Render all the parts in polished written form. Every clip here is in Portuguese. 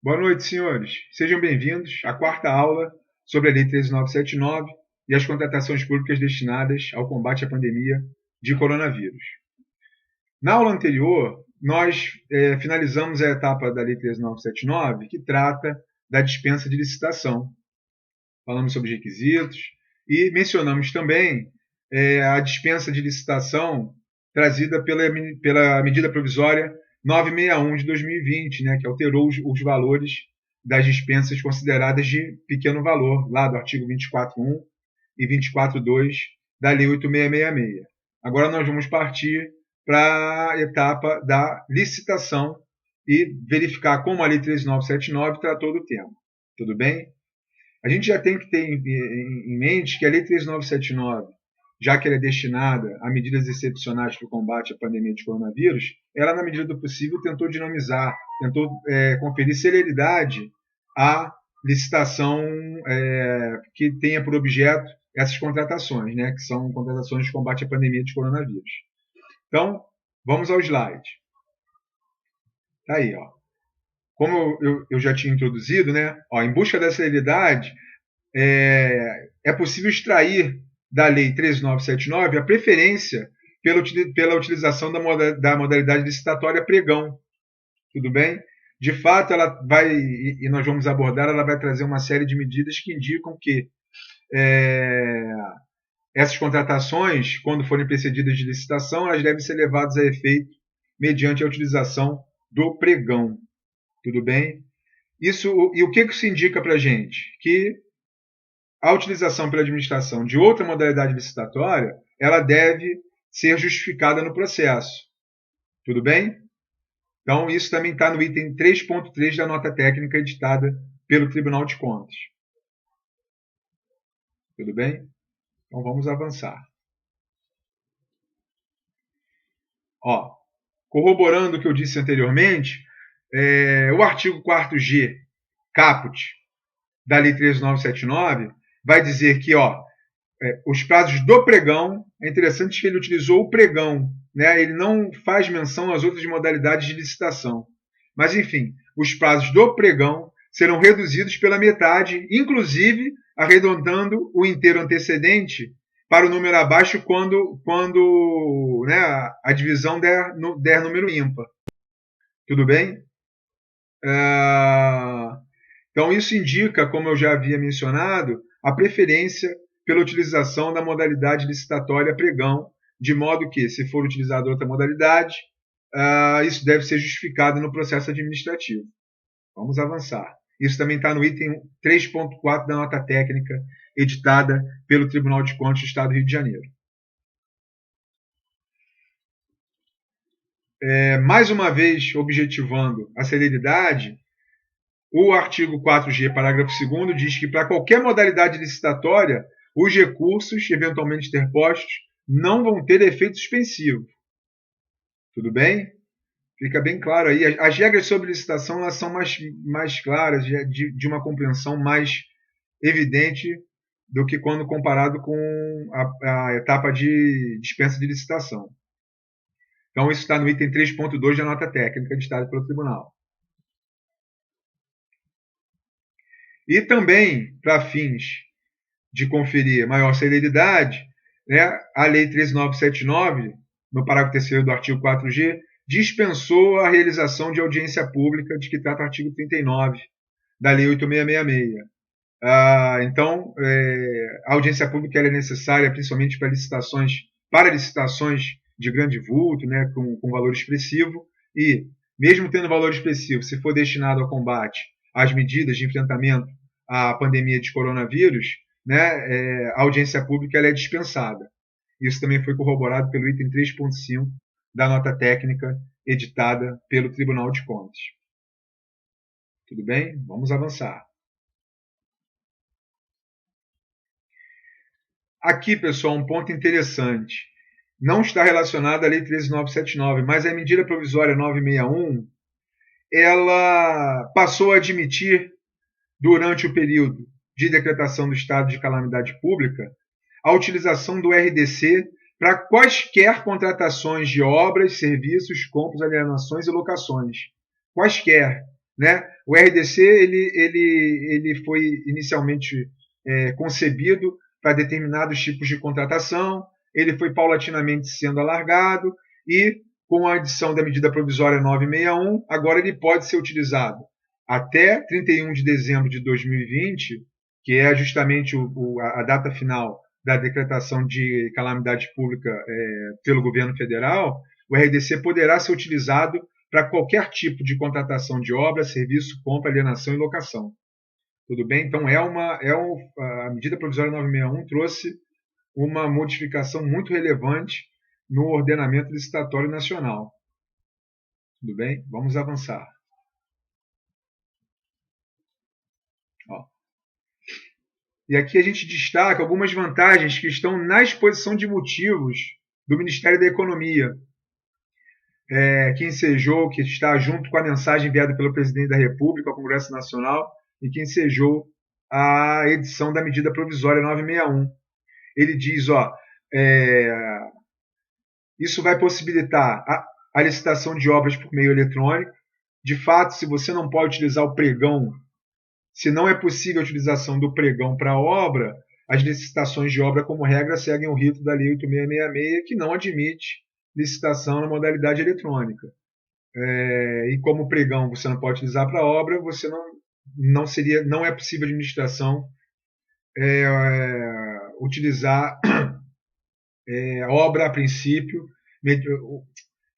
Boa noite, senhores. Sejam bem-vindos à quarta aula sobre a Lei 13.979 e as contratações públicas destinadas ao combate à pandemia de coronavírus. Na aula anterior, nós finalizamos a etapa da Lei 13.979, que trata da dispensa de licitação. Falamos sobre os requisitos e mencionamos também a dispensa de licitação trazida pela medida provisória 961 de 2020, né, que alterou os valores das dispensas consideradas de pequeno valor, lá do artigo 24.1 e 24.2 da Lei 8.666. Agora nós vamos partir para a etapa da licitação e verificar como a Lei 13.979 tratou do tema. Tudo bem? A gente já tem que ter em mente que a Lei 13.979, já que ela é destinada a medidas excepcionais para o combate à pandemia de coronavírus, ela, na medida do possível, tentou dinamizar, tentou conferir celeridade à licitação que tenha por objeto essas contratações, né, que são contratações de combate à pandemia de coronavírus. Então, vamos ao slide. Tá aí, ó. Como eu já tinha introduzido, né, ó, em busca da celeridade, é possível extrair da Lei 13.979 a preferência pela utilização da modalidade licitatória pregão. Tudo bem? De fato, ela vai, e nós vamos abordar, ela vai trazer uma série de medidas que indicam que essas contratações, quando forem precedidas de licitação, elas devem ser levadas a efeito mediante a utilização do pregão. Tudo bem? Isso, e o que isso indica para a gente? Que a utilização pela administração de outra modalidade licitatória, ela deve ser justificada no processo. Tudo bem? Então, isso também está no item 3.3 da nota técnica editada pelo Tribunal de Contas. Tudo bem? Então, vamos avançar. Ó, corroborando o que eu disse anteriormente, o artigo 4G, caput, da Lei 13.979, vai dizer que os prazos do pregão, é interessante que ele utilizou o pregão, né? Ele não faz menção às outras modalidades de licitação. Mas, enfim, os prazos do pregão serão reduzidos pela metade, inclusive arredondando o inteiro antecedente para o número abaixo quando né, a divisão der número ímpar. Tudo bem? Então, isso indica, como eu já havia mencionado, a preferência pela utilização da modalidade licitatória pregão, de modo que, se for utilizada outra modalidade, isso deve ser justificado no processo administrativo. Vamos avançar. Isso também está no item 3.4 da nota técnica editada pelo Tribunal de Contas do Estado do Rio de Janeiro. Mais uma vez, objetivando a celeridade, o artigo 4G, parágrafo 2º, diz que para qualquer modalidade licitatória, os recursos eventualmente interpostos não vão ter efeito suspensivo. Tudo bem? Fica bem claro aí. As regras sobre licitação elas são mais claras, de uma compreensão mais evidente do que quando comparado com a etapa de dispensa de licitação. Então, isso está no item 3.2 da nota técnica editada pelo Tribunal. E também, para fins de conferir maior celeridade, né, a Lei 13.979, no parágrafo 3º do artigo 4G, dispensou a realização de audiência pública de que trata o artigo 39 da Lei 8.666. Então, a audiência pública é necessária principalmente para licitações de grande vulto, né, com valor expressivo, e, mesmo tendo valor expressivo, se for destinado ao combate às medidas de enfrentamento à pandemia de coronavírus, né, a audiência pública ela é dispensada. Isso também foi corroborado pelo item 3.5 da nota técnica editada pelo Tribunal de Contas. Tudo bem? Vamos avançar. Aqui, pessoal, um ponto interessante. Não está relacionado à Lei 13.979, mas a medida provisória 961, ela passou a admitir, durante o período de decretação do estado de calamidade pública, a utilização do RDC para quaisquer contratações de obras, serviços, compras, alienações e locações. Quaisquer. né? O RDC ele foi inicialmente concebido para determinados tipos de contratação, ele foi paulatinamente sendo alargado e, com a adição da medida provisória 961, agora ele pode ser utilizado até 31 de dezembro de 2020, que é justamente a data final da decretação de calamidade pública pelo governo federal. O RDC poderá ser utilizado para qualquer tipo de contratação de obra, serviço, compra, alienação e locação. Tudo bem? Então, a medida provisória 961 trouxe uma modificação muito relevante no ordenamento licitatório nacional. Tudo bem? Vamos avançar. Ó. E aqui a gente destaca algumas vantagens que estão na exposição de motivos do Ministério da Economia, que ensejou, que está junto com a mensagem enviada pelo Presidente da República ao Congresso Nacional e que ensejou a edição da medida provisória 961. Ele diz, isso vai possibilitar a licitação de obras por meio eletrônico. De fato, se você não pode utilizar o pregão, se não é possível a utilização do pregão para a obra, as licitações de obra, como regra, seguem o rito da Lei 8666, que não admite licitação na modalidade eletrônica. E como pregão você não pode utilizar para a obra, você não é possível a administração utilizar obra a princípio,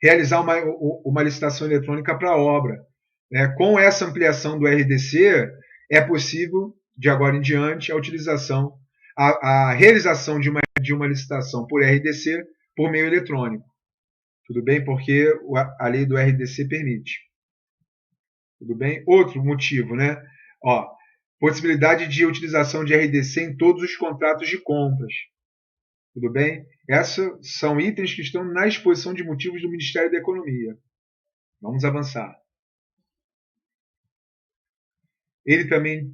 realizar uma licitação eletrônica para a obra. Com essa ampliação do RDC, é possível, de agora em diante, a utilização, a realização de uma licitação por RDC por meio eletrônico. Tudo bem? Porque a lei do RDC permite. Tudo bem? Outro motivo, né? Possibilidade de utilização de RDC em todos os contratos de compras. Tudo bem? Esses são itens que estão na exposição de motivos do Ministério da Economia. Vamos avançar. Ele também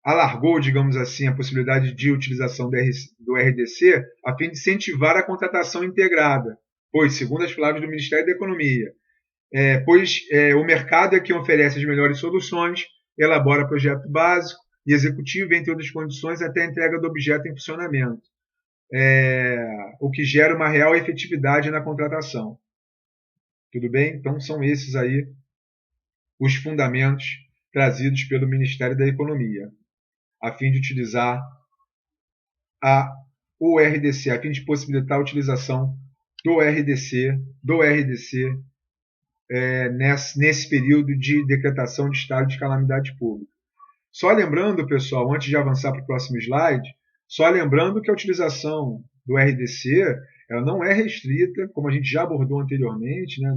alargou, digamos assim, a possibilidade de utilização do RDC a fim de incentivar a contratação integrada, pois, segundo as palavras do Ministério da Economia, o mercado é quem oferece as melhores soluções, elabora projeto básico e executivo, entre outras condições, até a entrega do objeto em funcionamento, o que gera uma real efetividade na contratação. Tudo bem? Então, são esses aí os fundamentos trazidos pelo Ministério da Economia, a fim de utilizar o RDC, a fim de possibilitar a utilização do RDC nesse período de decretação de estado de calamidade pública. Só lembrando, pessoal, antes de avançar para o próximo slide, só lembrando que a utilização do RDC ela não é restrita, como a gente já abordou anteriormente, né,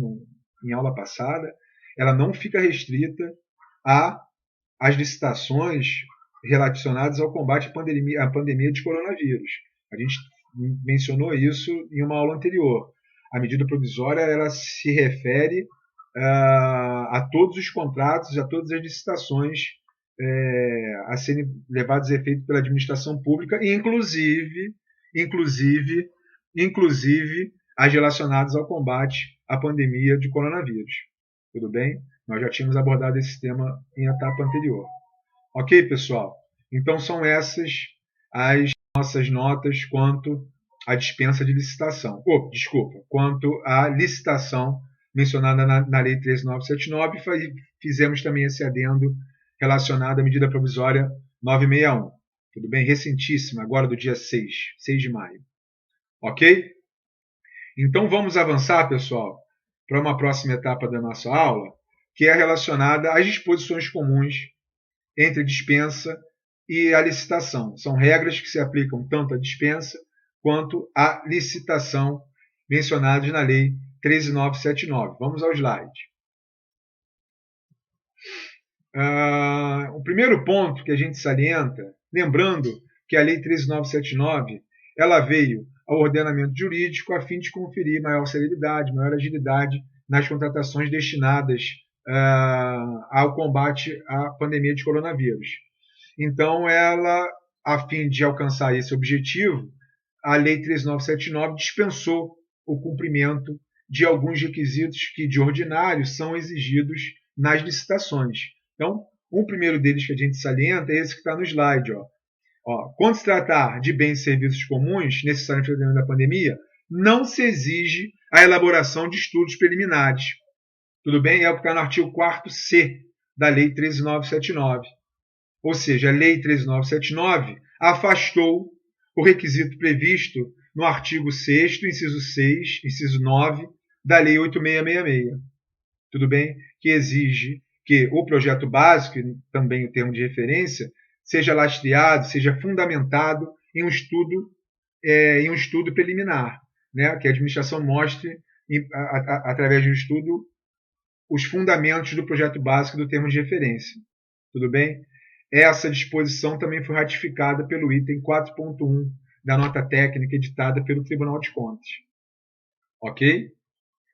em aula passada, ela não fica restrita às licitações relacionadas ao combate à pandemia de coronavírus. A gente mencionou isso em uma aula anterior. A medida provisória ela se refere a todos os contratos, a todas as licitações a serem levadas a efeito pela administração pública, inclusive as relacionadas ao combate à pandemia de coronavírus. Tudo bem? Nós já tínhamos abordado esse tema em etapa anterior. Ok, pessoal? Então são essas as nossas notas quanto à dispensa de licitação. Quanto à licitação mencionada na Lei 13.979, fizemos também esse adendo relacionado à medida provisória 961. Tudo bem? Recentíssima, agora do dia 6 de maio. Ok? Então vamos avançar, pessoal, para uma próxima etapa da nossa aula, que é relacionada às disposições comuns entre a dispensa e a licitação. São regras que se aplicam tanto à dispensa quanto à licitação mencionadas na Lei 13.979. Vamos ao slide. O primeiro ponto que a gente salienta, lembrando que a Lei 13.979 ela veio ao ordenamento jurídico a fim de conferir maior celeridade, maior agilidade nas contratações destinadas ao combate à pandemia de coronavírus. Então, a fim de alcançar esse objetivo, a Lei 13.979 dispensou o cumprimento de alguns requisitos que, de ordinário, são exigidos nas licitações. Então, um primeiro deles que a gente salienta é esse que está no slide. Quando se tratar de bens e serviços comuns necessários para o da pandemia, não se exige a elaboração de estudos preliminares. Tudo bem? É o que está no artigo 4º-C da Lei 13.979. Ou seja, a Lei 13.979 afastou o requisito previsto no artigo 6º, inciso 6, inciso 9, da Lei 8.666. Tudo bem? Que exige que o projeto básico, e também o termo de referência, seja lastreado, seja fundamentado em um estudo preliminar, né? Que a administração mostre, através de um estudo, os fundamentos do projeto básico do termo de referência. Tudo bem? Essa disposição também foi ratificada pelo item 4.1 da nota técnica editada pelo Tribunal de Contas. Ok?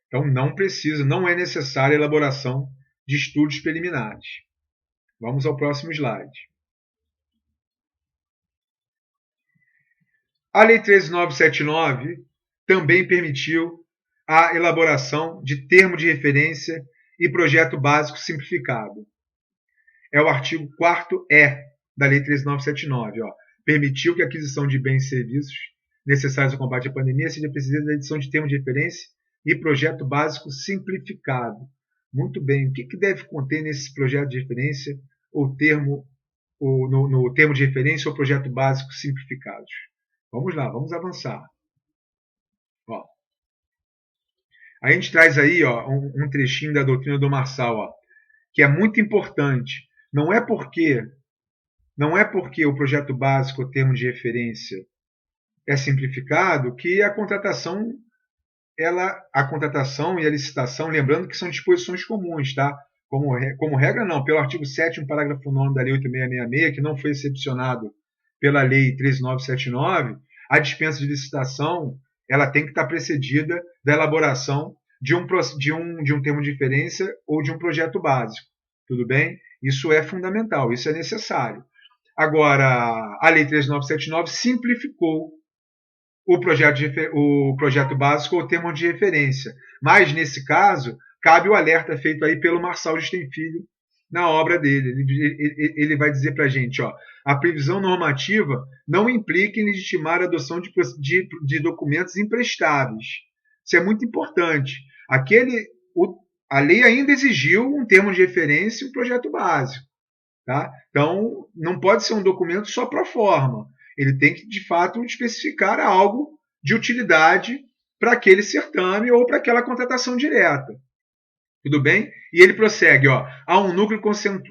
Então não é necessária a elaboração de estudos preliminares. Vamos ao próximo slide. A Lei 13.979 também permitiu a elaboração de termo de referência e projeto básico simplificado. É o artigo 4º-E da Lei 13.979. Permitiu que a aquisição de bens e serviços necessários ao combate à pandemia seja precedida da edição de termo de referência e projeto básico simplificado. Muito bem. O que deve conter nesse projeto de referência ou no termo de referência ou projeto básico simplificados? Vamos lá, vamos avançar. A gente traz aí um trechinho da doutrina do Marçal, que é muito importante. Não é porque o projeto básico, o termo de referência, é simplificado que a contratação e a licitação, lembrando que são disposições comuns, tá? Como regra, não. Pelo artigo 7º, parágrafo 9º da Lei 8.666, que não foi excepcionado pela Lei 13.979, a dispensa de licitação ela tem que estar precedida da elaboração de um termo de referência ou de um projeto básico. Tudo bem? Isso é fundamental, isso é necessário. Agora, a Lei 13.979 simplificou o projeto básico ou termo de referência. Mas, nesse caso, cabe o alerta feito aí pelo Marçal Justem Filho na obra dele. Ele vai dizer para a gente, a previsão normativa não implica em legitimar a adoção de documentos imprestáveis. Isso é muito importante. A lei ainda exigiu um termo de referência e um projeto básico. Tá? Então, não pode ser um documento só pro forma. Ele tem que, de fato, especificar algo de utilidade para aquele certame ou para aquela contratação direta. Tudo bem? E ele prossegue, há um núcleo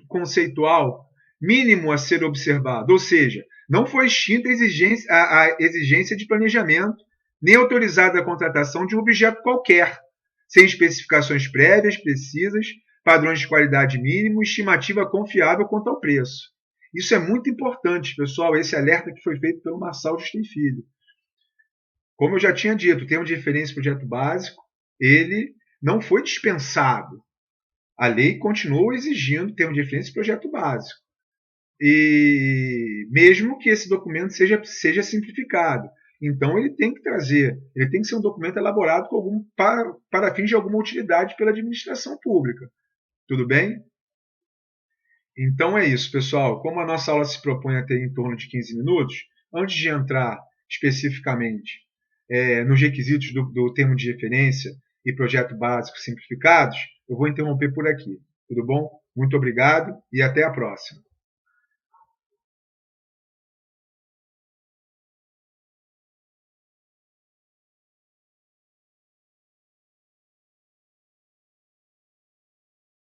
conceitual mínimo a ser observado, ou seja, não foi extinta a exigência de planejamento, nem autorizada a contratação de um objeto qualquer, sem especificações prévias, precisas, padrões de qualidade mínimo, estimativa confiável quanto ao preço. Isso é muito importante, pessoal, esse alerta que foi feito pelo Marçal Justem Filho. Como eu já tinha dito, o termo de referência e projeto básico, ele não foi dispensado. A lei continuou exigindo termo de referência e projeto básico. E mesmo que esse documento seja simplificado. Então ele tem que ser um documento elaborado para fins de alguma utilidade pela administração pública. Tudo bem? Então é isso, pessoal. Como a nossa aula se propõe a ter em torno de 15 minutos, antes de entrar especificamente nos requisitos do termo de referência e projeto básico simplificados, eu vou interromper por aqui. Tudo bom? Muito obrigado e até a próxima.